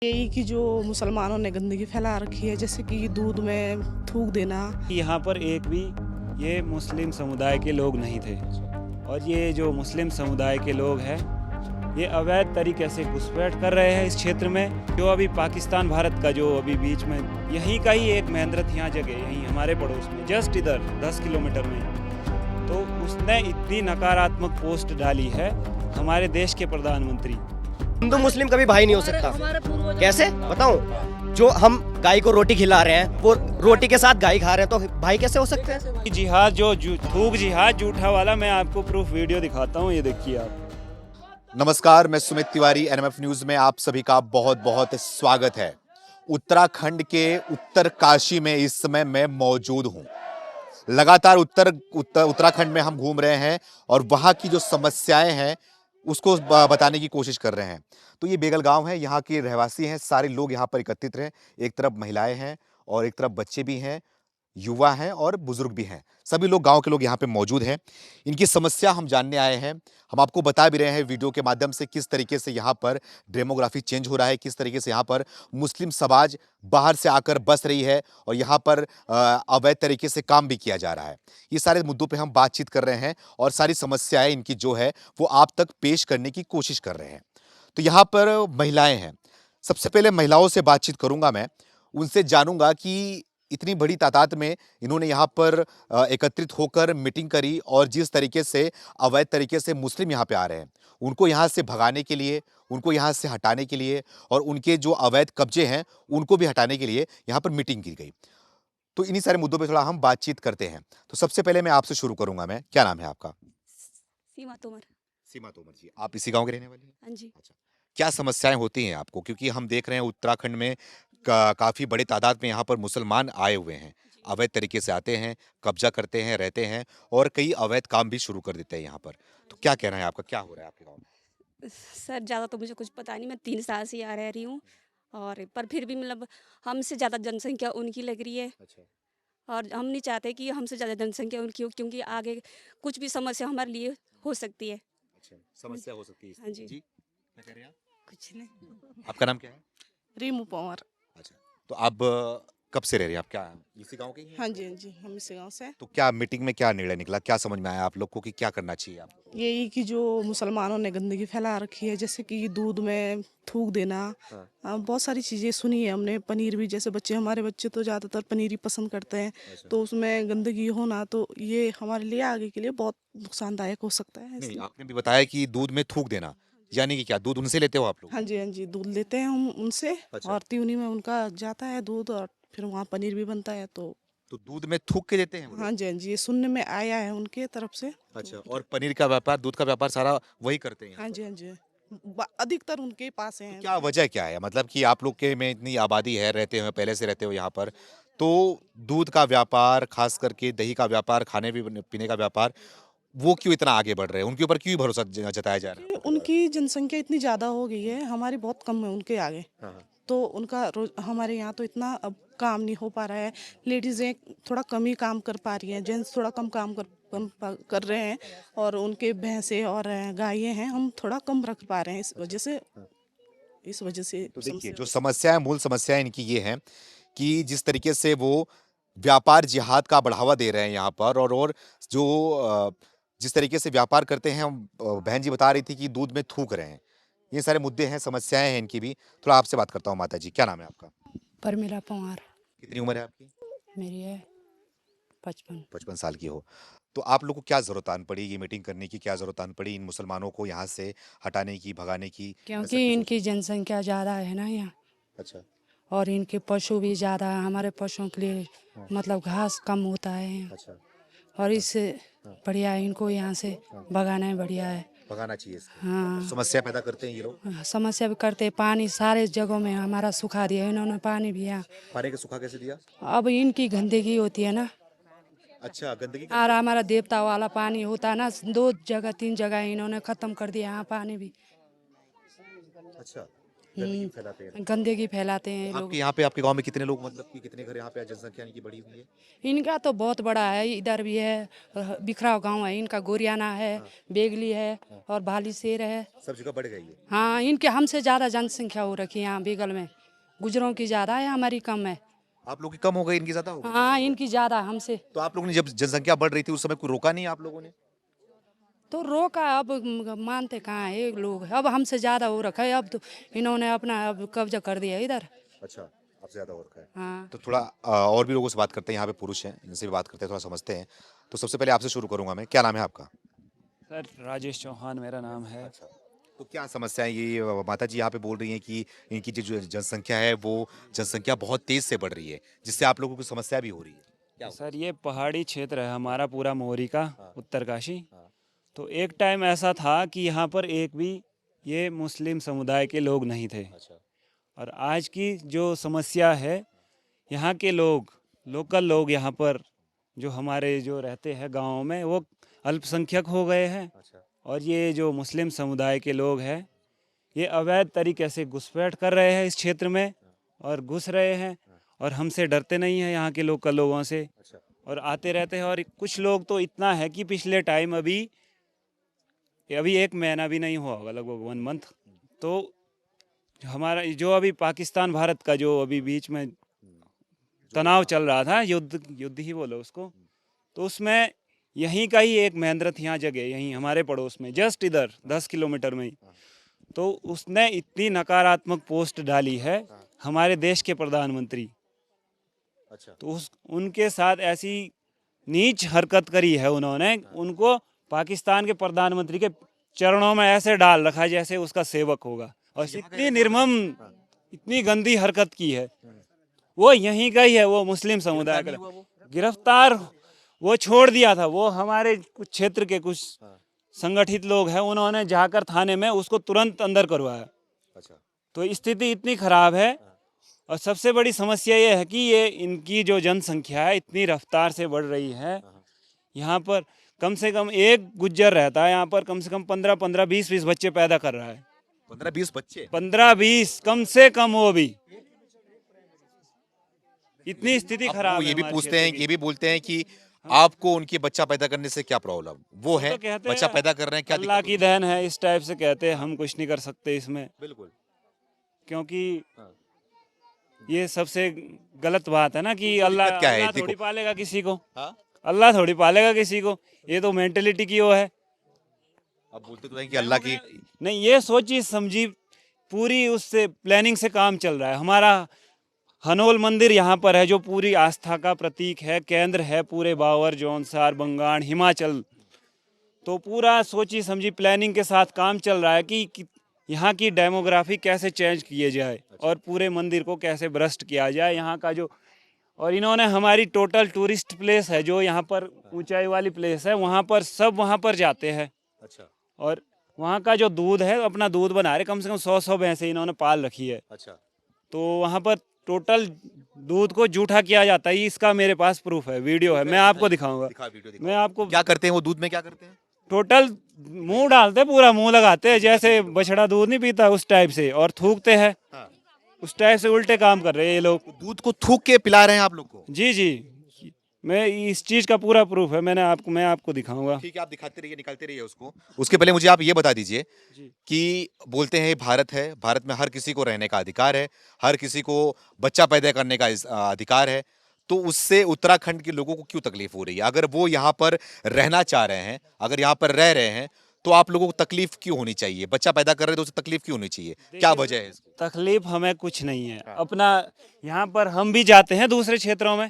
यही कि जो मुसलमानों ने गंदगी फैला रखी है, जैसे कि दूध में थूक देना। यहाँ पर एक भी ये मुस्लिम समुदाय के लोग नहीं थे और ये जो मुस्लिम समुदाय के लोग हैं ये अवैध तरीके से घुसपैठ कर रहे हैं इस क्षेत्र में। जो अभी पाकिस्तान भारत का जो अभी बीच में यहीं का ही एक महेंद्रथ यहाँ जगह यहीं हमारे पड़ोस में जस्ट इधर 10 किलोमीटर में, तो उसने इतनी नकारात्मक पोस्ट डाली है हमारे देश के प्रधानमंत्री। हिंदू मुस्लिम कभी भाई नहीं हो सकता। कैसे बताऊं? जो हम गाय को रोटी खिला रहे हैं वो रोटी के साथ गाय खा रहे हैं, तो भाई कैसे हो सकते हैं? जिहाद थूक जिहाद झूठा वाला, मैं आपको प्रूफ वीडियो दिखाता हूँ, ये देखिए आप। नमस्कार, मैं सुमित तिवारी, एनएमएफ न्यूज में आप सभी का बहुत बहुत स्वागत है। उत्तराखंड के उत्तरकाशी में इस समय मैं मौजूद हूं। लगातार उत्तराखंड में हम घूम रहे हैं और वहां की जो समस्याएं हैं उसको बताने की कोशिश कर रहे हैं। तो ये बेगल गांव है, यहाँ के रहवासी हैं, सारे लोग यहाँ पर एकत्रित हैं। एक तरफ महिलाएं हैं और एक तरफ बच्चे भी हैं, युवा हैं और बुजुर्ग भी हैं। सभी लोग, गांव के लोग यहाँ पे मौजूद हैं। इनकी समस्या हम जानने आए हैं। हम आपको बता भी रहे हैं वीडियो के माध्यम से किस तरीके से यहाँ पर डेमोग्राफी चेंज हो रहा है, किस तरीके से यहाँ पर मुस्लिम समाज बाहर से आकर बस रही है और यहाँ पर अवैध तरीके से काम भी किया जा रहा है। ये सारे मुद्दों पर हम बातचीत कर रहे हैं और सारी समस्याएं इनकी जो है वो आप तक पेश करने की कोशिश कर रहे हैं। तो यहाँ पर महिलाएं हैं। सबसे पहले महिलाओं से बातचीत करूंगा मैं, उनसे जानूंगा कि इतनी बड़ी तादाद में इन्होंने यहाँ पर एकत्रित होकर मीटिंग करी और जिस तरीके से अवैध तरीके से मुस्लिम यहाँ पे आ रहे हैं उनको यहाँ से भगाने के लिए, उनको यहाँ से हटाने के लिए और उनके जो अवैध कब्जे हैं उनको भी हटाने के लिए यहाँ पर मीटिंग की गई। तो इन्हीं सारे मुद्दों पे थोड़ा हम बातचीत करते हैं। तो सबसे पहले मैं आपसे शुरू करूंगा। मैं, क्या नाम है आपका? सीमा तोमर। सीमा तोमर जी, आप इसी गाँव के रहने वाली हैं? हाँ जी। अच्छा, क्या समस्याएं होती हैं आपको? क्योंकि हम देख रहे हैं उत्तराखंड में काफी बड़ी तादाद में यहाँ पर मुसलमान आए हुए हैं, अवैध तरीके से आते हैं, कब्जा करते हैं, रहते हैं और कई अवैध काम भी शुरू कर देते हैं यहाँ पर। तो क्या कहना है आपका, क्या हो रहा है आपके गाँव में? सर ज़्यादा तो मुझे कुछ पता नहीं, मैं 3 साल से यहाँ रह रही हूँ और पर फिर भी मतलब हमसे ज़्यादा जनसंख्या उनकी लग रही है। अच्छा, और हम नहीं चाहते कि हमसे ज़्यादा जनसंख्या उनकी हो, क्योंकि आगे कुछ भी समस्या हमारे लिए हो सकती है। अच्छा, समस्या हो सकती है हाँ जी। जी, क्या कह रहे हैं आप? कुछ नहीं। आपका नाम क्या है? रीमू पंवर। अच्छा, तो आप कब से रह रही हैं? आप क्या इसी गांव के ही हैं? हाँ जी, हाँ जी, हम इसी गांव से हैं। तो क्या मीटिंग में क्या निर्णय निकला, क्या समझ में आया आप लोग को कि क्या करना चाहिए आपको? यही कि जो मुसलमानों ने गंदगी फैला रखी है, जैसे कि दूध में थूक देना। हाँ। बहुत सारी चीज़ें सुनी है हमने। पनीर भी, जैसे हमारे बच्चे तो ज़्यादातर पनीर ही पसंद करते हैं। अच्छा। तो उसमें गंदगी होना तो ये हमारे लिए आगे के लिए बहुत नुकसानदायक हो सकता है, नहीं, इसलिए। आपने भी बताया कि दूध में थूक देना, यानी कि क्या दूध उनसे लेते हो आप लोग? हाँ जी, हाँ जी, दूध लेते हैं हम उनसे। अच्छा। और त्यूनी में उनका जाता है दूध और फिर वहाँ पनीर भी बनता है। तो तो दूध में थूक के देते हैं वो लोग? हाँ जी, हाँ जी, ये सुनने में आया है उनके तरफ से। अच्छा, और पनीर का व्यापार, दूध का व्यापार सारा वही करते हैं यहाँ हाँ पर? जी, हाँ जी, अधिकतर उनके पास तो हैं। क्या वजह क्या है? मतलब कि आप लोग के में इतनी आबादी है, रहते हो, पहले से रहते हो यहाँ पर, तो दूध का व्यापार, खास करके दही का व्यापार, खाने पीने का व्यापार, वो क्यों इतना आगे बढ़ रहे हैं? उनके ऊपर क्यों भरोसा जताया जा रहा है? उनकी जनसंख्या इतनी ज़्यादा हो गई है, हमारी बहुत कम है उनके आगे। हाँ, हाँ। तो उनका हमारे यहाँ तो इतना अब काम नहीं हो पा रहा है। लेडीज़ें थोड़ा कम ही काम कर पा रही हैं, जेंट्स थोड़ा कम काम कर रहे हैं। और उनके भैंसे और गायें हैं, हम थोड़ा कम रख पा रहे हैं। इस वजह से तो देखिए, समस्या। जो समस्या है, मूल समस्या इनकी ये है कि जिस तरीके से वो व्यापार जिहाद का बढ़ावा दे रहे हैं यहाँ पर और जो जिस तरीके से व्यापार करते हैं, बहन जी बता रही थी कि दूध में थूक रहे हैं। ये सारे मुद्दे हैं, समस्याएं हैं इनकी भी। थोड़ा आपसे बात करता हूँ। माता जी, क्या नाम है आपका? परमिला पंवार। कितनी उम्र है आपकी? मेरी है 55। 55 साल की हो। तो आप लोग को क्या जरूरत आन पड़ी, ये मीटिंग करने की क्या जरूरत आन पड़ी, इन मुसलमानों को यहाँ से हटाने की, भगाने की? ऐसा क्योंकि क्यों इनकी सोचा? जनसंख्या ज़्यादा है ना यहाँ, अच्छा। और इनके पशु भी ज़्यादा है। हमारे पशुओं के लिए मतलब घास कम होता है यहाँ, अच्छा, और इससे बढ़िया है इनको यहाँ से भगाना है, बढ़िया है। भगाना चाहिए इसको। हाँ, समस्या पैदा करते हैं ये लोग। समस्या भी करते। पानी सारे जगहों में हमारा सुखा दिया इन्होंने, पानी भी यहाँ। पानी का सूखा कैसे दिया? अब इनकी गंदगी होती है ना, अच्छा, गंदगी और हमारा देवता वाला पानी होता है ना, 2 जगह 3 जगह इन्होंने ख़त्म कर दिया यहाँ पानी भी। अच्छा, फैलाते हैं। गंदगी फैलाते हैं ये लोग। आपके यहाँ पे आपके गांव में कितने लोग मतलब कि कितने घर यहाँ पे जनसंख्या इनकी बढ़ी हुई है? इनका तो बहुत बड़ा है, इधर भी है, बिखराव गांव है इनका, गोरियाना है, बेगली है और भालीशेर है। सब जगह बढ़ गई है। हाँ, इनके हमसे ज़्यादा जनसंख्या हो रखी है यहाँ बेगल में। गुजरों की ज़्यादा है, हमारी कम है। आप लोग की कम हो गई, इनकी ज्यादा हो गई। हाँ, इनकी ज़्यादा हमसे। तो आप लोगों ने जब जनसंख्या बढ़ रही थी उस समय कोई रोका नहीं आप लोगों ने? तो रोका, अब मानते कहाँ है ये लोग, अब हमसे ज़्यादा हो रखा है, अब तो इन्होंने अपना अब कब्जा कर दिया इधर। अच्छा, अब ज्यादा हो रखा है। हाँ, तो थोड़ा और भी लोगों से बात करते हैं, यहाँ पे पुरुष हैं, इनसे भी बात करते हैं, थोड़ा समझते हैं। तो सबसे पहले आपसे शुरू करूंगा मैं, क्या नाम है आपका? सर राजेश चौहान मेरा नाम है। तो क्या समस्या है ये? माता जी यहाँ पे बोल रही हैं कि इनकी जो जनसंख्या है वो जनसंख्या बहुत तेज से बढ़ रही है, जिससे आप लोगों को समस्या भी हो रही है। क्या हुआ? सर ये पहाड़ी क्षेत्र है हमारा पूरा मोरी का, उत्तरकाशी। हाँ। तो एक टाइम ऐसा था कि यहाँ पर एक भी ये मुस्लिम समुदाय के लोग नहीं थे। अच्छा। और आज की जो समस्या है, यहाँ के लोग, लोकल लोग यहाँ पर जो हमारे जो रहते हैं गाँव में, वो अल्पसंख्यक हो गए हैं। अच्छा। और ये जो मुस्लिम समुदाय के लोग हैं, ये अवैध तरीके से घुसपैठ कर रहे हैं इस क्षेत्र में और घुस रहे हैं, और हमसे डरते नहीं हैं यहाँ के लोकल लोगों से, अच्छा। और आते रहते हैं। और कुछ लोग तो इतना है कि पिछले टाइम अभी एक महीना भी नहीं हुआ होगा, लगभग 1 मंथ, तो हमारा जो अभी पाकिस्तान भारत का जो अभी बीच में तनाव चल रहा था, युद्ध ही बोलो उसको, तो उसमें यहीं का ही एक महेंद्रथ यहाँ जगह, यहीं हमारे पड़ोस में, जस्ट इधर 10 किलोमीटर में ही, तो उसने इतनी नकारात्मक पोस्ट डाली है हमारे देश के प्रधानमंत्री। अच्छा। तो उनके साथ ऐसी नीच हरकत करी है उन्होंने, उनको पाकिस्तान के प्रधानमंत्री के चरणों में ऐसे डाल रखा जैसे उसका सेवक होगा, और इतनी निर्मम, इतनी गंदी हरकत की है। वो यहीं का ही है, वो मुस्लिम समुदाय का। गिरफ्तार वो छोड़ दिया था, वो हमारे कुछ क्षेत्र के कुछ संगठित लोग हैं, उन्होंने जाकर थाने में उसको तुरंत अंदर करवाया। अच्छा। तो स्थिति इतनी खराब है। और सबसे बड़ी समस्या ये है कि ये इनकी जो जनसंख्या है इतनी रफ्तार से बढ़ रही है। यहाँ पर कम से कम एक गुज्जर रहता है, यहाँ पर कम से कम 15-15, 20-20 बच्चे पैदा कर रहा है। 15-20 बच्चे? 15-20 कम से कम, वो भी इतनी स्थिति अब खराब वो है ये भी हमारे पूछते हैं, क्षेत्र ये भी बोलते हैं कि आपको उनके बच्चा पैदा करने से क्या प्रॉब्लम? वो है तो कहते बच्चा हैं, पैदा कर रहे हैं, क्या अल्लाह दिक्कत की देन है, इस टाइप से कहते हैं। हम कुछ नहीं कर सकते इसमें, होती? बिल्कुल। क्योंकि हाँ। ये सबसे गलत बात है ना कि तो अल्लाह दिक्कत क्या है? अल्लाह देखो। थोड़ी पालेगा किसी को, हाँ? अल्लाह थोड़ी पालेगा किसी को, ये तो मेंटेलिटी की वो है। अब बोलते तो हैं कि अल्लाह की। नहीं, ये सोची समझी पूरी उससे प्लानिंग से काम चल रहा है। हमारा हनोल मंदिर यहाँ पर है, जो पूरी आस्था का प्रतीक है, केंद्र है पूरे बावर, जौनसार, बंगाण, हिमाचल। तो पूरा सोची समझी प्लानिंग के साथ काम चल रहा है कि यहाँ की डेमोग्राफी कैसे चेंज किए जाए और पूरे मंदिर को कैसे भ्रष्ट किया जाए यहाँ का जो। और इन्होंने हमारी टोटल टूरिस्ट प्लेस है, जो यहाँ पर ऊंचाई वाली प्लेस है, वहाँ पर सब वहाँ पर जाते हैं। अच्छा। और वहाँ का जो दूध है, अपना दूध बना रहे, कम से कम 100 भैंसें इन्होंने पाल रखी है। अच्छा। तो वहाँ पर टोटल दूध को जूठा किया जाता है। इसका मेरे पास प्रूफ है, वीडियो है, मैं आपको दिखाऊंगा। दिखा वीडियो दिखा। मैं आपको क्या करते हैं वो दूध में, क्या करते हैं? टोटल मुंह डालते, पूरा मुंह लगाते हैं, जैसे बछड़ा दूध नहीं पीता उस टाइप से, और थूकते हैं। हाँ। उस टाइप से उल्टे काम कर रहे हैं ये लोग। दूध को थूक के पिला रहे हैं आप लोग को? जी जी, मैं इस चीज़ का पूरा प्रूफ है, मैं आपको दिखाऊंगा। ठीक है, आप दिखाते रहिए, निकालते रहिए उसको। उसके पहले मुझे आप ये बता दीजिए जी। कि बोलते हैं भारत है, भारत में हर किसी को रहने का अधिकार है, हर किसी को बच्चा पैदा करने का अधिकार है। तो उससे उत्तराखंड के लोगों को क्यों तकलीफ हो रही है? अगर वो यहाँ पर रहना चाह रहे हैं, अगर यहाँ पर रह रहे हैं, तो आप लोगों को तकलीफ क्यों होनी चाहिए? बच्चा पैदा कर रहे हैं तो उसे तकलीफ क्यों होनी चाहिए? क्या वजह है इसकी? तकलीफ हमें कुछ नहीं है। अपना यहाँ पर हम भी जाते हैं दूसरे क्षेत्रों में,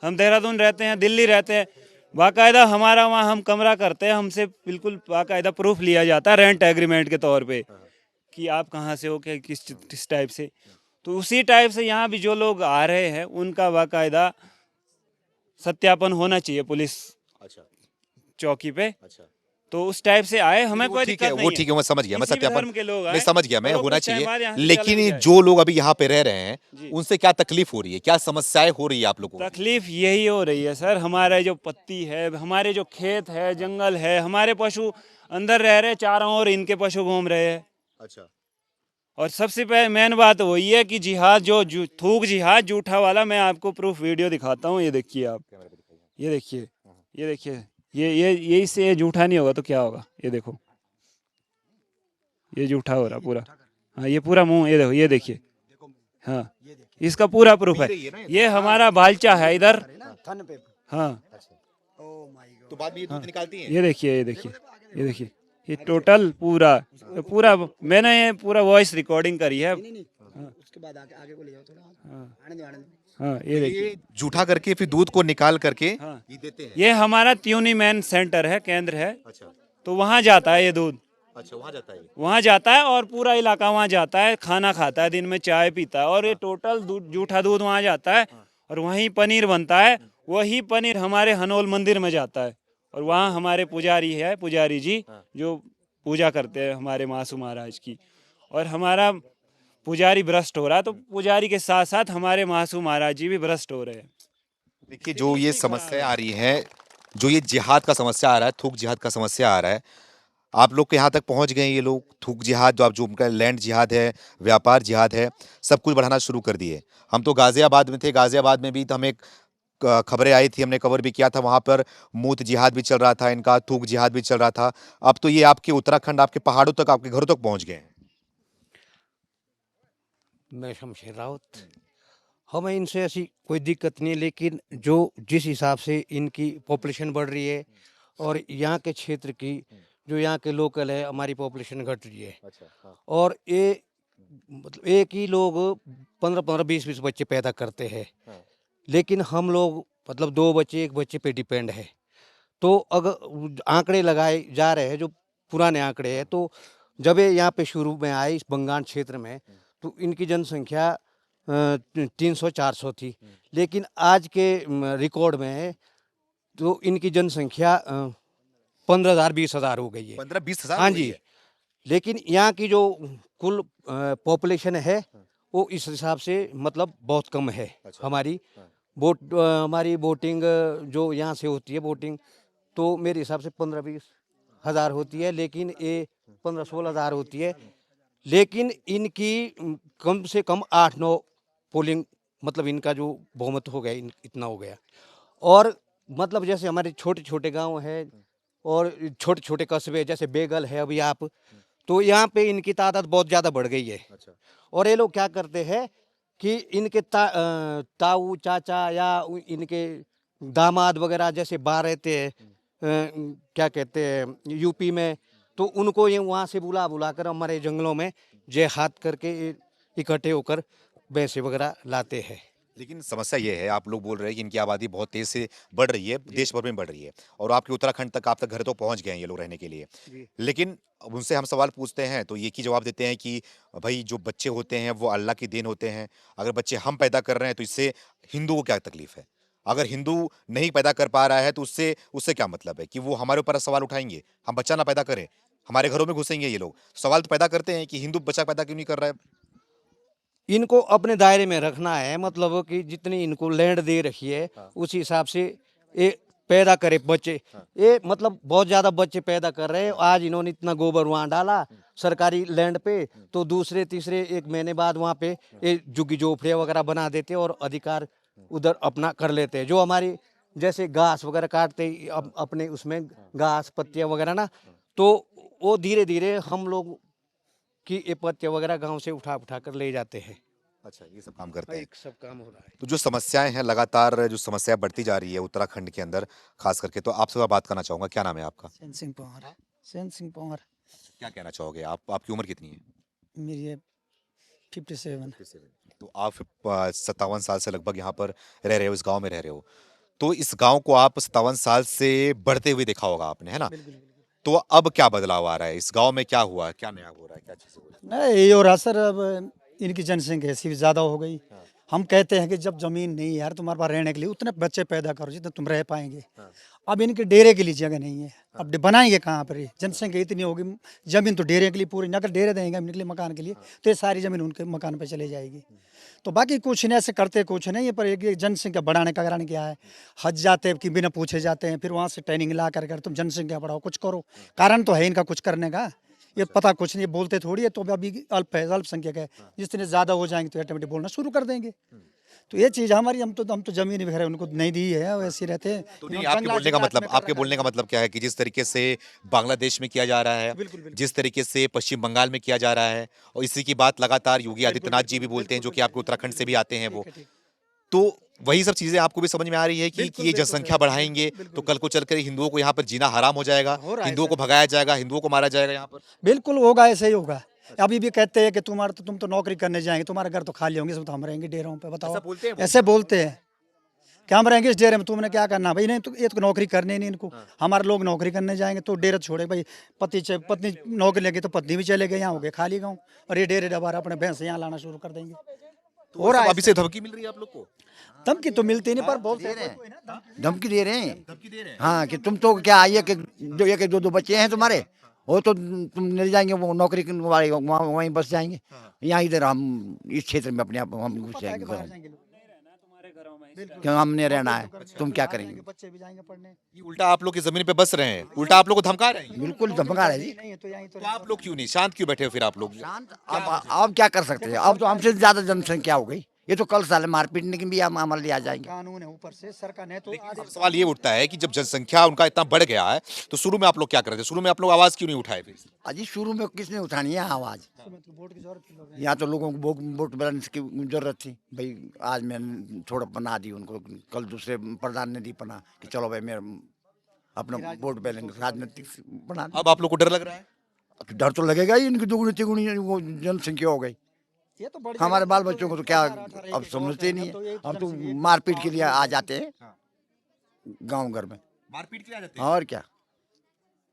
हम देहरादून रहते हैं, दिल्ली रहते हैं, बाकायदा हमारा वहाँ हम कमरा करते हैं, हमसे बिल्कुल बाकायदा प्रूफ लिया जाता है रेंट एग्रीमेंट के तौर पे कि आप कहाँ से हो, क्या किस टाइप से। तो उसी टाइप से यहाँ भी जो लोग आ रहे हैं उनका बाकायदा सत्यापन होना चाहिए पुलिस अच्छा। चौकी पे। अच्छा। तो उस टाइप से आए, हमें कोई ठीक दिक्कत है, नहीं वो है। ठीक है, मैं समझ गया, मैं किसी भी सत्यापन धर्म के लोग आए, मैं समझ गया, मैं और वो होना कुछ टाइम बाद चाहिए। यहाँ से चले लेकिन भी जाए। जो लोग अभी यहाँ पे रह रहे हैं, जी। उनसे क्या तकलीफ हो रही है, क्या समस्याएं हो रही है आप लोगों को? तकलीफ यही हो रही है सर, हमारे जो पत्ती है, हमारे जो खेत है, जंगल है, हमारे पशु अंदर रह रहे, चारों ओर इनके पशु घूम रहे हैं। अच्छा। और सबसे मेन बात वही है कि जिहाद थूक जिहाद झूठा वाला, मैं आपको प्रूफ वीडियो दिखाता हूँ। ये देखिए आप, ये देखिए, ये देखिए, ये इससे झूठा नहीं होगा तो क्या होगा? ये देखो, ये झूठा हो रहा पूरा। हाँ, ये पूरा मुंह, ये देखो, ये देखिए। हाँ, इसका पूरा प्रूफ है। ये हमारा बालचा है इधर। हाँ, तो बाद में ये दूध निकालती हैं। ये देखिए, ये देखिए, ये देखिए, ये टोटल पूरा मैंने ये पूरा वॉइस रिकॉर्डिंग करी है। उसके बाद आगे को ले जाओ थोड़ा। हाँ, ये देखिए। ये जूठा करके फिर दूध को निकाल करके हाँ, ये देते हैं। ये हमारा त्यूनी मैन सेंटर है, केंद्र है, अच्छा, तो वहाँ जाता है ये दूध। अच्छा, वहाँ जाता है ये। वहाँ जाता है और पूरा इलाका वहाँ जाता है, खाना खाता है, दिन में चाय पीता है, और ये टोटल जूठा दूध वहाँ जाता है और वहीं पनीर बनता है। वही पनीर हमारे हनोल मंदिर में जाता है और वहाँ हमारे पुजारी जी जो पूजा करते हैं हमारे मासू महाराज की, और हमारा पुजारी भ्रष्ट हो रहा है, तो पुजारी के साथ साथ हमारे मासू महाराज जी भी भ्रष्ट हो रहे हैं। देखिए, जो ये समस्या आ रही है, जो ये जिहाद का समस्या आ रहा है, थूक जिहाद का समस्या आ रहा है, आप लोग के यहाँ तक पहुँच गए ये लोग? थूक जिहाद जो उनका लैंड जिहाद है, व्यापार जिहाद है, सब कुछ बढ़ाना शुरू कर दिए। हम तो गाजियाबाद में थे, गाजियाबाद में भी तो हमें खबरें आई थी, हमने कवर भी किया था, वहाँ पर मूत जिहाद भी चल रहा था इनका, थूक जिहाद भी चल रहा था। अब तो ये आपके उत्तराखंड, आपके पहाड़ों तक, आपके घरों तक पहुँच गए हैं। मैं शमशेर रावत। हमें इनसे ऐसी कोई दिक्कत नहीं, लेकिन जो जिस हिसाब से इनकी पॉपुलेशन बढ़ रही है और यहाँ के क्षेत्र की जो यहाँ के लोकल है, हमारी पॉपुलेशन घट रही है। और ये मतलब एक ही लोग 15-15, 20-20 बच्चे पैदा करते हैं, लेकिन हम लोग मतलब 2 बच्चे 1 बच्चे पे डिपेंड है। तो अगर आंकड़े लगाए जा रहे हैं, जो पुराने आंकड़े हैं, तो जब ये यहाँ पे शुरू में आए इस बंगाल क्षेत्र में, तो इनकी जनसंख्या 300-400 थी, लेकिन आज के रिकॉर्ड में तो इनकी जनसंख्या 15,000-20,000 हो गई है। 15-20 हज़ार? हाँ जी, लेकिन यहाँ की जो कुल पॉपुलेशन है वो इस हिसाब से मतलब बहुत कम है। हमारी हमारी वोटिंग जो यहाँ से होती है वोटिंग, तो मेरे हिसाब से 15-20 हज़ार होती है, लेकिन ये 15-16 हज़ार होती है। लेकिन इनकी कम से कम 8-9 पोलिंग मतलब इनका जो बहुमत हो गया इतना हो गया। और मतलब जैसे हमारे छोटे छोटे गांव है और छोटे छोटे कस्बे जैसे बेगल है अभी आप, तो यहाँ पे इनकी तादाद बहुत ज़्यादा बढ़ गई है। और ये लोग क्या करते हैं कि इनके ताऊ चाचा या इनके दामाद वगैरह जैसे बाहर रहते हैं, क्या कहते हैं यूपी में, तो उनको ये वहाँ से बुला कर हमारे जंगलों में जे हाथ करके इकट्ठे होकर भैंसे वगैरह लाते हैं। लेकिन समस्या ये है, आप लोग बोल रहे हैं कि इनकी आबादी बहुत तेज से बढ़ रही है, देश भर में बढ़ रही है, और आपके उत्तराखंड तक, आप तक घर तो पहुंच गए हैं ये लोग रहने के लिए। लेकिन अब उनसे हम सवाल पूछते हैं तो ये की जवाब देते हैं कि भाई जो बच्चे होते हैं वो अल्लाह की देन होते हैं, अगर बच्चे हम पैदा कर रहे हैं तो इससे हिंदू को क्या तकलीफ है? अगर हिंदू नहीं पैदा कर पा रहा है तो उससे क्या मतलब है कि वो हमारे ऊपर सवाल उठाएंगे? हम बच्चा ना पैदा करें, हमारे घरों में घुसेंगे ये लोग, सवाल तो पैदा करते हैं कि हिंदू बच्चा पैदा क्यों नहीं कर रहा है। इनको अपने दायरे में रखना है, मतलब कि जितनी इनको लैंड दे रखी है उस हिसाब से ये पैदा करे बच्चे। ये मतलब बहुत ज़्यादा बच्चे पैदा कर रहे हैं। आज इन्होंने इतना गोबर वहाँ डाला सरकारी लैंड पे, तो दूसरे तीसरे 1 महीने बाद वहाँ पे ये झुग्गी झोपड़ियाँ वगैरह बना देते और अधिकार उधर अपना कर लेते हैं। जो हमारी जैसे घास वगैरह काटते अपने उसमें घास पत्तियाँ वगैरह ना, तो वो धीरे धीरे हम लोग कि ये पत्ते वगैरह गांव से उठा कर ले जाते हैं। अच्छा, ये सब काम करते हैं। एक सब काम हो रहा है। तो जो समस्याएं हैं, लगातार जो समस्या बढ़ती जा रही है उत्तराखंड के अंदर खास करके, तो आपसे बात करना चाहूंगा। क्या नाम है आपका? सेन सिंह पंवार। सेन सिंह पंवार। क्या कहना चाहोगे आप? आपकी उम्र कितनी है? मेरी है 57। तो आप 57 साल से लगभग यहाँ पर रह रहे हो, इस गांव में रह रहे हो, तो इस गांव को आप 57 साल से बढ़ते हुए देखा होगा आपने, है ना? तो अब क्या बदलाव आ रहा है इस गांव में? क्या हुआ, क्या नया हो रहा है, क्या चीज़ हो रही है? नहीं, ये हो रहा सर, अब इनकी जनसंख्या ऐसी भी ज़्यादा हो गई। हम कहते हैं कि जब ज़मीन नहीं है यार तुम्हारे पास रहने के लिए, उतने बच्चे पैदा करो जितने तुम रह पाएंगे। अब इनके डेरे के लिए जगह नहीं है, अब बनाएंगे कहाँ पर? ये जनसंख्या इतनी होगी, ज़मीन तो डेरे के लिए पूरी, अगर डेरे देंगे इनके लिए मकान के लिए तो ये सारी ज़मीन उनके मकान पर चले जाएगी। तो बाकी कुछ नहीं, ऐसे करते कुछ नहीं है, पर एक जनसंख्या बढ़ाने का कारण क्या है? हज जाते हैं कि बिना पूछे जाते हैं, फिर वहाँ से ट्रेनिंग ला कर तुम जनसंख्या बढ़ाओ, कुछ करो। कारण तो है इनका कुछ करने का, ये पता कुछ नहीं, बोलते थोड़ी है। तो अभी अल्प है, अल्पसंख्यक है, जितने ज़्यादा हो जाएंगे तो ऑटोमेटिक बोलना शुरू कर देंगे। तो ये चीज़ हमारी, हम तो ज़मीन वगैरह उनको नहीं दी है, वैसे रहते हैं। तो नहीं, आपके बोलने का मतलब क्या है कि जिस तरीके से बांग्लादेश में किया जा रहा है, जिस तरीके से पश्चिम बंगाल में किया जा रहा है, और इसी की बात लगातार योगी आदित्यनाथ जी भी बोलते हैं, जो कि आपके उत्तराखंड से भी आते हैं वो, तो वही सब चीजें आपको भी समझ में आ रही है कि ये जनसंख्या बढ़ाएंगे तो कल को चलकर हिंदुओं को यहाँ पर जीना हराम हो जाएगा, हिंदुओं को भगाया जाएगा, हिंदुओं को मारा जाएगा यहाँ पर। बिल्कुल होगा, ऐसे ही होगा। अभी भी कहते हैं कि तुम तो नौकरी करने जाएंगे, तुम्हारे घर तो खाली होंगे, तो हम रहेंगे डेरों पे। बताओ, ऐसे बोलते हैं कि हम रहेंगे इस डेरे में, तुमने क्या करना भाई? नहीं, तो ये तो नौकरी करने नहीं इनको। हमारे लोग नौकरी करने जाएंगे तो डेरा छोड़े भाई, पत्नी नौकरी लगी तो पत्नी भी चले गए, यहाँ हो गए खाली गाँव, और ये डेरे दोबारा अपने भैंस यहाँ लाना शुरू कर देंगे। और अभी से धमकी मिल रही है आप लोग को? धमकी तो मिलती नहीं, पर बोलते हैं। धमकी दे रहे हैं। हाँ, कि तुम तो क्या आइए कि जो एक दो बच्चे हैं तुम्हारे, वो तो तुम ले जाएंगे, वो नौकरी वाले वहीं बस जाएंगे। यहाँ इधर हम इस क्षेत्र में अपने आप हम घुस जाएंगे, क्यों हमने रहना है, तुम क्या करेंगे? बच्चे भी जाएंगे पढ़ने। ये उल्टा आप लोग की जमीन पे बस रहे हैं, उल्टा आप लोग को धमका रहे हैं। बिल्कुल धमका रहे जी। तो आप लोग क्यों नहीं शांत, क्यों बैठे हो फिर आप लोग? शांत अब क्या कर सकते हैं? अब तो हमसे ज्यादा जनसंख्या हो गई, ये तो कल साले मार पीटने की भी हम अमल ले आ जाएंगे। कानून है ऊपर से, सरकार ने तो अब सवाल ये उठता है कि जब जनसंख्या उनका इतना बढ़ गया है तो शुरू में आप लोग क्या कर रहे थे? शुरू में आप लोग आवाज क्यों नहीं उठाए फिर? अजी शुरू में किसने उठानी है आवाज? यहाँ तो लोगों को वोट बैलेंस की जरूरत थी भाई। आज मैंने थोड़ा पना दी उनको, कल दूसरे प्रधान ने दी पना कि चलो भाई मेरा अपना वोट बैलेंस राजनीतिक बना। अब आप लोग को डर लग रहा है? डर तो लगेगा ही, इनकी दुगुनी तिगुनी वो जनसंख्या हो गई। ये तो बड़ी हमारे बाल बच्चों को तो क्या अब समझते नहीं है। अब तो मारपीट के लिए आ जाते हैं गांव घर में, मारपीट के लिए आ जाते हैं? और क्या?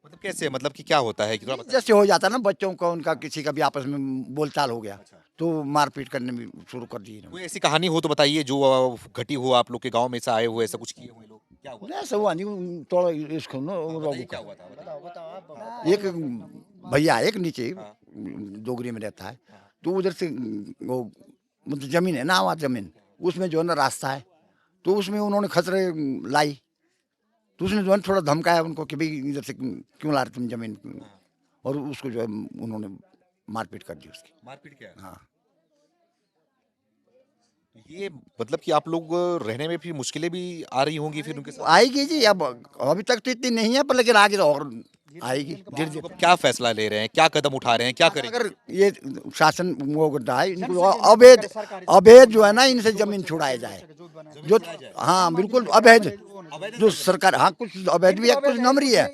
मतलब कैसे, मतलब कि क्या होता है कि थोड़ा बताइए। जैसे हो जाता ना बच्चों का, उनका किसी का भी आपस में बोलचाल हो गया तो मारपीट करने में शुरू कर दी। कोई ऐसी कहानी हो तो बताइए जो घटी हो आप लोग के गांव में, ऐसा आए हुए, ऐसा कुछ किए हुए लोग? क्या हुआ? ऐसा हुआ नहीं, थोड़ा इसको बताइए क्या हुआ था? एक भैया एक नीचे डोगरी में रहता है, तो उधर से वो मतलब जमीन है ना, आवाज जमीन, उसमें जो है ना रास्ता है, तो उसमें उन्होंने खतरे लाई, तो उसने जो है थोड़ा धमकाया उनको कि भाई इधर से क्यों ला रहे तुम जमीन, और उसको जो है उन्होंने मारपीट कर दी उसकी। मारपीट किया? हाँ। ये मतलब कि आप लोग रहने में फिर मुश्किलें भी आ रही होंगी फिर उनके साथ? आएगी जी, अब अभी तक तो इतनी नहीं है, पर लेकिन आगे तो और आएगी धीरे धीरे। अब क्या फैसला ले रहे हैं, क्या कदम उठा रहे हैं, क्या करेंगे? अगर ये शासन वो करता है, इनको अवैध जो है ना, इनसे जमीन छुड़ाया जाए जो। हाँ बिल्कुल अवैध, जो सरकार, हाँ कुछ अवैध भी है, कुछ नमरी है,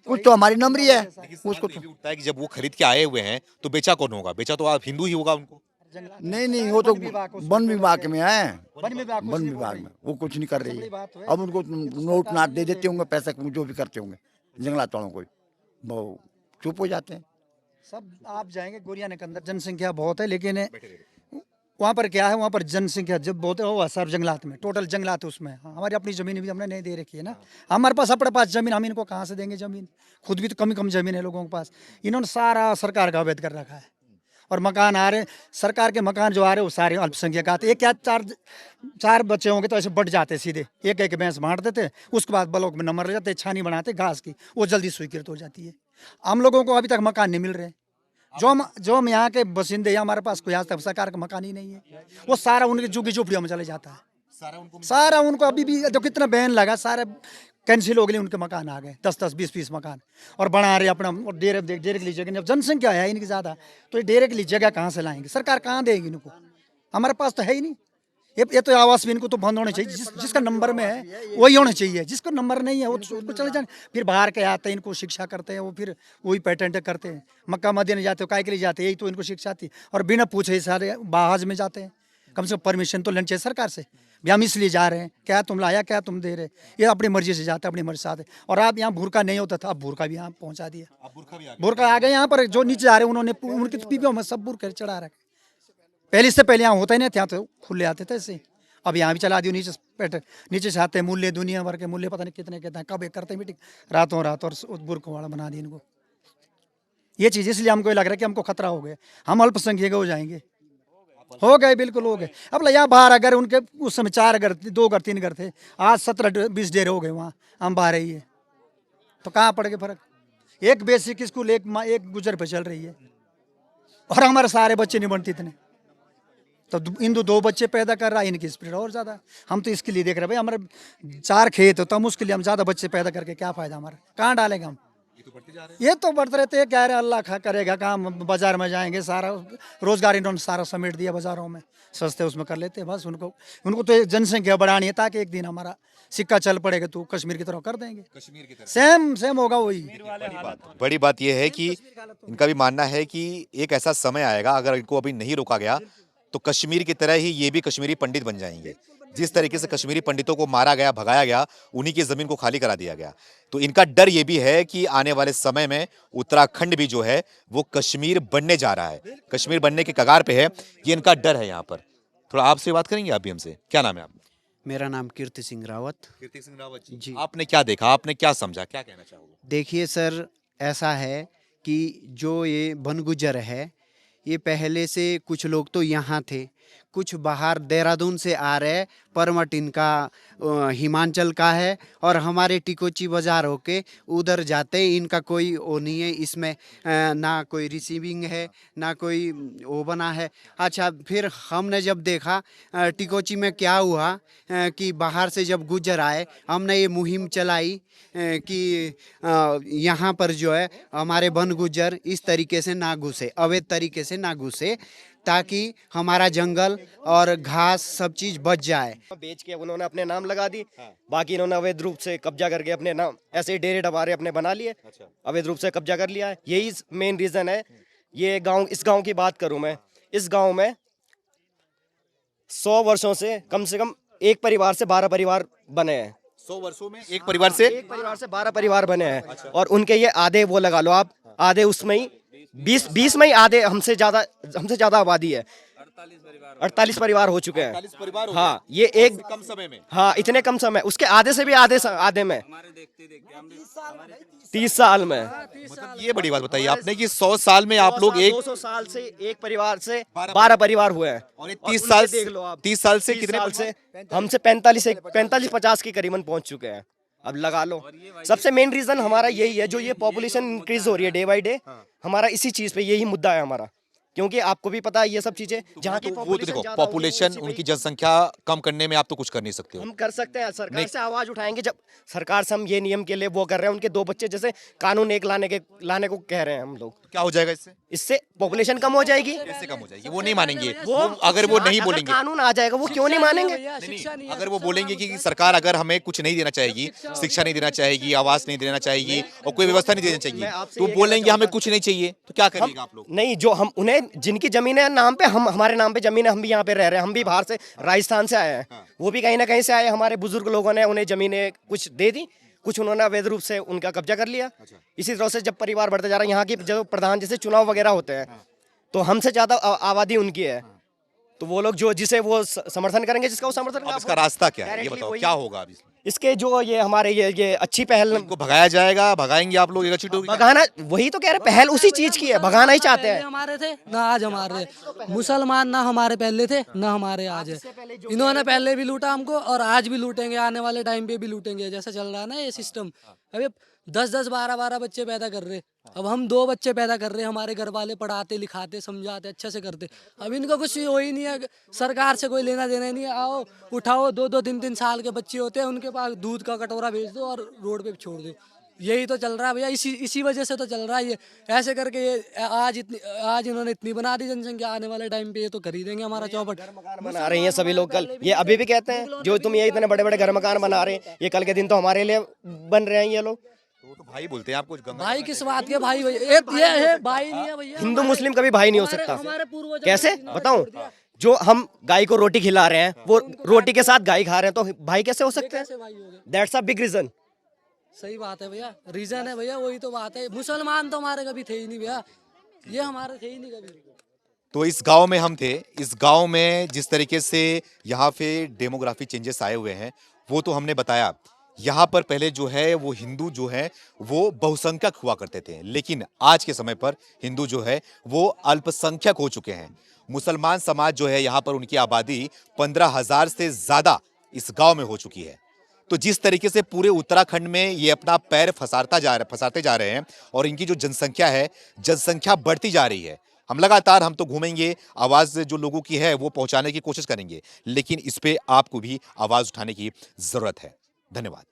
कुछ तो हमारी नमरी है। उसको ये भी उठता है कि जब वो खरीद के आए हुए हैं तो बेचा कौन होगा? बेचा तो आप हिंदू ही होगा उनको। नहीं, वो तो वन विभाग में है, वन विभाग में वो कुछ नहीं कर रही है। अब उनको नोट नाट दे देते होंगे, पैसा जो भी करते होंगे जंगलात वालों को, वो चुप हो जाते हैं सब। आप जाएंगे गोरियाने के अंदर जनसंख्या बहुत है, लेकिन वहाँ पर क्या है, वहाँ पर जनसंख्या जब बहुत है वो सब जंगलात में, टोटल जंगलात उसमें। हमारी अपनी ज़मीन भी हमने नहीं दे रखी है ना, हमारे पास अपने पास ज़मीन, हम इनको कहाँ से देंगे ज़मीन? खुद भी तो कम ज़मीन है लोगों के पास। इन्होंने सारा सरकार का अवैध कर रखा है, और मकान आ रहे, सरकार के मकान जो आ रहे वो सारे अल्पसंख्यक आते। एक क्या चार बच्चे होंगे तो ऐसे बढ़ जाते सीधे, एक एक भैंस बांट देते, उसके बाद ब्लॉक में नंबर ले जाते, छानी बनाते घास की, वो जल्दी स्वीकृत हो जाती है। हम लोगों को अभी तक मकान नहीं मिल रहे, जो हम यहाँ के बसिंदे हैं, हमारे पास कोई आज तक सरकार का मकान ही नहीं है। वो सारा उनकी झुग्गी झोपड़ियों में चले जाता है, सारा उनको अभी भी जो कितना बैन लगा, सारे कैंसिल हो गए, उनके मकान आ गए 10-10, 20-20 मकान, और बना रहे अपना। और डेरे के लिए जगह, जब जनसंख्या है इनकी ज़्यादा, तो ये डेरे के लिए जगह कहाँ से लाएंगे? सरकार कहाँ देगी इनको? हमारे पास तो है ही नहीं। ये तो आवास भी इनको तो बंद होने चाहिए, जिसका नंबर में है वही होना चाहिए, जिसको नंबर नहीं है वो उसको चले जाए। फिर बाहर के आते हैं, इनको शिक्षा करते हैं, वो फिर वही पेटेंट करते हैं, मक्का मदीना जाते हो, काय के लिए जाते हैं, यही तो इनको शिक्षा थी। और बिना पूछे सारे बाहज में जाते हैं, कम से कम परमिशन तो लेनी चाहिए सरकार से, भी हम इसलिए जा रहे हैं, क्या तुम लाया, क्या तुम दे रहे? ये अपनी मर्जी से जाते हैं, अपनी मर्जी से आते। और आप यहाँ बुरका नहीं होता था, अब बुरका भी यहाँ पहुँचा दिया, बुरका आ गए यहाँ पर। जो नीचे आ रहे उन्होंने उनकी तो पीपियों में सब बुरका चढ़ा रखे। पहले से पहले यहाँ होता ही नहीं, यहाँ तो खुले आते थे ऐसे, अब यहाँ भी चला दियो। नीचे से आते हैं मूल्य, दुनिया भर के मूल्य, पता नहीं कितने कितने कब एक करते मीटिंग रातों रात, और बुरकों वाला बना दी इनको। ये चीज़ इसलिए हमको लग रहा है कि हमको खतरा हो गया, हम अल्पसंख्यक हो जाएंगे। हो गए, बिल्कुल हो गए। अब यहाँ बाहर अगर उनके उस समय 4 घर, 2 घर, 3 घर थे, आज 17-20 डेरे हो गए वहाँ, हम बाहर ही है, तो कहाँ पड़ गए फर्क? एक बेसिक स्कूल एक गुजर पे चल रही है और हमारे सारे बच्चे नहीं बनते इतने। तो हिंदू 2 बच्चे पैदा कर रहा है, इनकी स्पीड और ज़्यादा। हम तो इसके लिए देख रहे हैं भाई, हमारे 4 खेत होता हम उसके लिए हम ज़्यादा बच्चे पैदा करके क्या फ़ायदा हमारा, कहाँ डालेंगे हम। ये तो बढ़ते रहते हैं, कह रहे अल्लाह खा करेगा काम। बाजार में जाएंगे, सारा रोजगार इन्होंने सारा समेट दिया बाजारों में, सस्ते उसमें कर लेते हैं बस। उनको तो एक जनसंख्या बढ़ानी है ताकि एक दिन हमारा सिक्का चल पड़ेगा तो कश्मीर की तरह कर देंगे, कश्मीर की तरह सेम होगा वही। बड़ी बात यह है कि इनका भी मानना है कि एक ऐसा समय आएगा, अगर इनको अभी नहीं रोका गया तो कश्मीर की तरह ही ये भी कश्मीरी पंडित बन जाएंगे। जिस तरीके से कश्मीरी पंडितों को मारा गया, भगाया गया, उन्हीं की जमीन को खाली करा दिया गया। तो इनका डर ये भी है कि आने वाले समय में उत्तराखंड भी जो है वो कश्मीर बनने जा रहा है, कश्मीर बनने के कगार पे है, ये इनका डर है। यहाँ पर थोड़ा आपसे बात करेंगे, आप भी हमसे। क्या नाम है आपका? मेरा नाम कीर्ति सिंह रावत। कीर्ति सिंह रावत जी। आपने क्या देखा, आपने क्या समझा, क्या कहना चाहोगे? देखिए सर, ऐसा है कि जो ये बनगुजर है, ये पहले से कुछ लोग तो यहाँ थे, कुछ बाहर देहरादून से आ रहे, परमट इनका हिमाचल का है और हमारे टिकोची बाजार होके उधर जाते। इनका कोई वो नहीं है इसमें, ना कोई रिसीविंग है ना कोई वो बना है। अच्छा, फिर हमने जब देखा टिकोची में क्या हुआ कि बाहर से जब गुजर आए, हमने ये मुहिम चलाई कि यहाँ पर जो है हमारे वन गुजर इस तरीके से ना घुसे, अवैध तरीके से ना घुसे, ताकि हमारा जंगल और घास सब चीज बच जाए। बेच के उन्होंने अपने नाम लगा दी, बाकी इन्होंने अवैध रूप से कब्जा करके अपने नाम ऐसे ही डेरे डबारे अपने बना लिए, अवैध रूप से कब्जा कर लिया है। यही मेन रीजन है। ये गांव, इस गांव की बात करूं मैं, इस गांव में 100 वर्षों से कम 1 परिवार से 12 परिवार बने हैं। 100 वर्षों में एक परिवार से 12 परिवार बने हैं। और उनके ये आधे वो लगा लो आप, आधे उसमें ही 20 में ही आधे हमसे ज्यादा आबादी है। 48 परिवार हो चुके हैं। 48 परिवार हो हाँ, गए। ये एक कम समय में। हाँ, इतने कम समय, उसके आधे से भी आधे में 30 साल में। मतलब ये बड़ी बात बताइए आपने कि 100 साल में आप लोग 200 साल से एक परिवार से 12 परिवार हुए हैं। और 30 साल देख लो आप, 30 साल से 30 कितने साल से हमसे 45-50 के करीबन पहुंच चुके हैं। अब लगा लो, सबसे मेन रीजन हमारा यही है, जो ये पॉपुलेशन इंक्रीज हो रही है डे बाय डे, हमारा इसी चीज पे यही मुद्दा है हमारा। क्योंकि आपको भी पता है ये सब चीजें जहाँ की वो तो देखो, पॉपुलेशन उनकी जनसंख्या कम करने में आप तो कुछ कर नहीं सकते हो। हम कर सकते हैं, सरकार से आवाज उठाएंगे। जब सरकार से हम ये नियम के लिए वो कर रहे हैं, उनके 2 बच्चे जैसे कानून एक लाने को कह रहे हैं हम लोग। क्या हो जाएगा इससे पॉपुलेशन कम हो जाएगी। कैसे कम हो जाएगी? वो नहीं मानेंगे। वो अगर वो नहीं बोलेंगे, कानून आ जाएगा, वो क्यों नहीं मानेंगे? नहीं, अगर वो बोलेंगे कि सरकार अगर हमें कुछ नहीं देना चाहेगी, शिक्षा नहीं देना चाहेगी, आवास नहीं देना चाहेगी और कोई व्यवस्था नहीं देना चाहिए, तो बोलेंगे हमें कुछ नहीं चाहिए, तो क्या करेंगे आप लोग? नहीं, जो हम उन्हें, जिनकी जमीन है नाम पे, हमारे नाम पे जमीन है, हम भी यहाँ पे रह रहे हैं, हम भी बाहर से राजस्थान से आए हैं, वो भी कहीं ना कहीं से आए। हमारे बुजुर्ग लोगों ने उन्हें जमीनें कुछ दे दी, कुछ उन्होंने अवैध रूप से उनका कब्जा कर लिया। इसी तरह से जब परिवार बढ़ते जा रहा है, यहाँ की जो प्रधान जैसे चुनाव वगैरह होते हैं, तो हमसे ज्यादा आबादी उनकी है, तो वो लोग जो जिसे वो समर्थन करेंगे, जिसका वो समर्थन करेंगे। इसका रास्ता क्या है, ये बताओ, क्या होगा अभी? इसके जो ये हमारे ये अच्छी पहल, इनको भगाया जाएगा, भगाएंगे आप लोग? भगाना, वही तो कह रहे, पहल उसी चीज की है, भगाना ही चाहते हैं। हमारे थे ना आज हमारे मुसलमान, ना हमारे पहले थे ना हमारे आज है। इन्होंने पहले भी लूटा हमको और आज भी लूटेंगे, आने वाले टाइम पे भी लूटेंगे। जैसा चल रहा है ना ये सिस्टम, अभी 10-10, 12-12 बच्चे पैदा कर रहे, अब हम 2 बच्चे पैदा कर रहे, हमारे घर वाले पढ़ाते लिखाते समझाते अच्छे से करते। अब इनका कुछ हो ही नहीं है, सरकार से कोई लेना देना ही नहीं है। आओ उठाओ, 2-2, 3-3 साल के बच्चे होते हैं, उनके पास दूध का कटोरा भेज दो और रोड पे छोड़ दो। यही तो चल रहा है भैया, इसी वजह से तो चल रहा है ये। ऐसे करके ये आज इन्होंने इतनी बना दी जनसंख्या, आने वाले टाइम पे ये तो खरीदेंगे हमारा चौपट। बना रहे हैं सभी लोग, कल ये अभी भी कहते हैं, जो तुम ये इतने बड़े बड़े घर मकान बना रहे हैं, ये कल के दिन तो हमारे लिए बन रहे हैं ये लोग। तो भाई बोलते हैं आपको? भाई किस बात के भाई? ये है भाई नहीं है भैया। हिंदू मुस्लिम कभी भाई नहीं हो सकता। कैसे बताऊं? जो हम गाय को रोटी खिला रहे हैं, वो रोटी के साथ गाय खा रहे हैं, तो भाई कैसे हो सकते हैं? That's a big reason. सही बात है भैया, रीजन है भैया, वही तो बात है। मुसलमान तो हमारे कभी थे ही नहीं भैया, ये हमारे थे ही नहीं कभी। तो इस गांव में हम थे, इस गांव में जिस तरीके से यहाँ पे डेमोग्राफी चेंजेस आए हुए हैं वो तो हमने बताया। यहाँ पर पहले जो है वो हिंदू जो है वो बहुसंख्यक हुआ करते थे, लेकिन आज के समय पर हिंदू जो है वो अल्पसंख्यक हो चुके हैं। मुसलमान समाज जो है यहाँ पर उनकी आबादी 15,000 से ज्यादा इस गांव में हो चुकी है। तो जिस तरीके से पूरे उत्तराखंड में ये अपना पैर फंसाते जा रहे हैं और इनकी जो जनसंख्या बढ़ती जा रही है, हम तो घूमेंगे, आवाज जो लोगों की है वो पहुंचाने की कोशिश करेंगे, लेकिन इस पे आपको भी आवाज उठाने की जरूरत है। धन्यवाद।